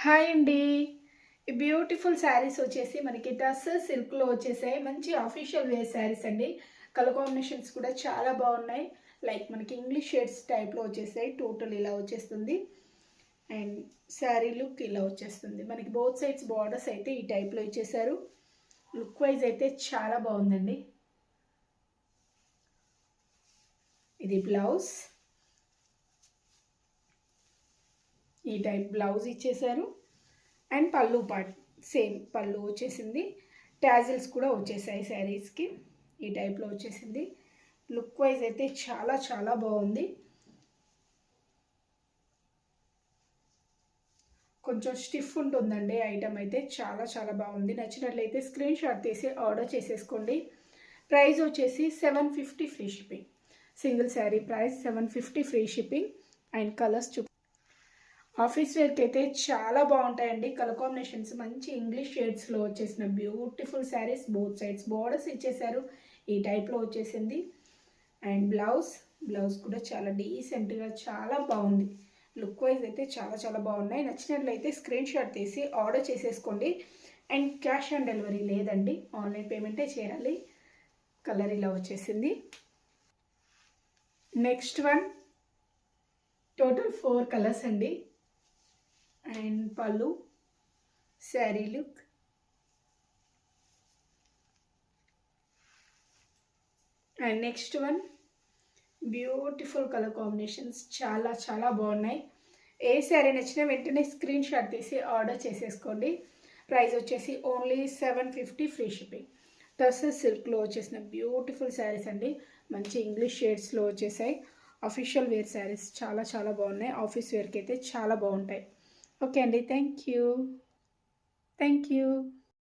Hi అండి. ఈ beautiful saris వచ్చేసి మనకి టస్సర్ సిల్క్లో వచ్చేసాయి. మంచి ఆఫీషియల్ వేర్ శారీస్ అండి. కలర్ కాంబినేషన్స్ కూడా చాలా బాగున్నాయి. లైక్ మనకి ఇంగ్లీష్ షేడ్స్ టైప్లో వచ్చేసాయి. టోటల్ ఇలా వచ్చేస్తుంది. అండ్ శారీ లుక్ ఇలా వచ్చేస్తుంది. మనకి బోత్ సైడ్స్ బార్డర్స్ అయితే ఈ టైప్లో ఇచ్చేసారు. లుక్ వైజ్ అయితే చాలా బాగుందండి. ఇది బ్లౌజ్. ఈ టైప్ బ్లౌజ్ ఇచ్చేసారు. అండ్ పళ్ళు పార్ట్ సేమ్ పళ్ళు వచ్చేసింది. టాజిల్స్ కూడా వచ్చేసాయి శారీస్కి. ఈ టైప్లో వచ్చేసింది. లుక్ వైజ్ అయితే చాలా చాలా బాగుంది. కొంచెం స్టిఫ్ ఉంటుందండి ఐటమ్ అయితే. చాలా చాలా బాగుంది. నచ్చినట్లయితే స్క్రీన్ షాట్ తీసి ఆర్డర్ చేసేసుకోండి. ప్రైస్ వచ్చేసి 750 free shipping. Single sari price 750 free shipping. And colours office వేర్కి అయితే చాలా బాగుంటాయండి. కలర్ కాంబినేషన్స్ మంచి ఇంగ్లీష్ షేడ్స్లో వచ్చేసిన beautiful saris. Both sides borders ఇచ్చేసారు. ఈ టైప్లో వచ్చేసింది. అండ్ బ్లౌజ్ కూడా చాలా డీసెంట్గా చాలా బాగుంది. లుక్ వైజ్ అయితే చాలా చాలా బాగున్నాయి. నచ్చినట్లయితే స్క్రీన్ షాట్ తీసి ఆర్డర్ చేసేసుకోండి. అండ్ క్యాష్ ఆన్ డెలివరీ లేదండి, ఆన్లైన్ పేమెంటే చేయాలి. కలర్ ఇలా వచ్చేసింది. నెక్స్ట్ వన్ టోటల్ 4 కలర్స్ అండి. అండ్ పళ్ళు, sari look, and next one beautiful colour combinations చాలా చాలా బాగున్నాయి. ఏ శారీ నచ్చినా వెంటనే స్క్రీన్ షాట్ తీసి ఆర్డర్ చేసేసుకోండి. ప్రైస్ వచ్చేసి ఓన్లీ 750 ఫ్రీ షిప్పింగ్. టస్సర్ సిల్క్లో వచ్చేసిన బ్యూటిఫుల్ శారీస్ అండి. మంచి ఇంగ్లీష్ షేడ్స్లో వచ్చేసాయి. అఫీషియల్ వేర్ శారీస్ చాలా చాలా బాగున్నాయి. ఆఫీస్ వేర్కి అయితే చాలా బాగుంటాయి. ఓకే అండి, థ్యాంక్ యూ.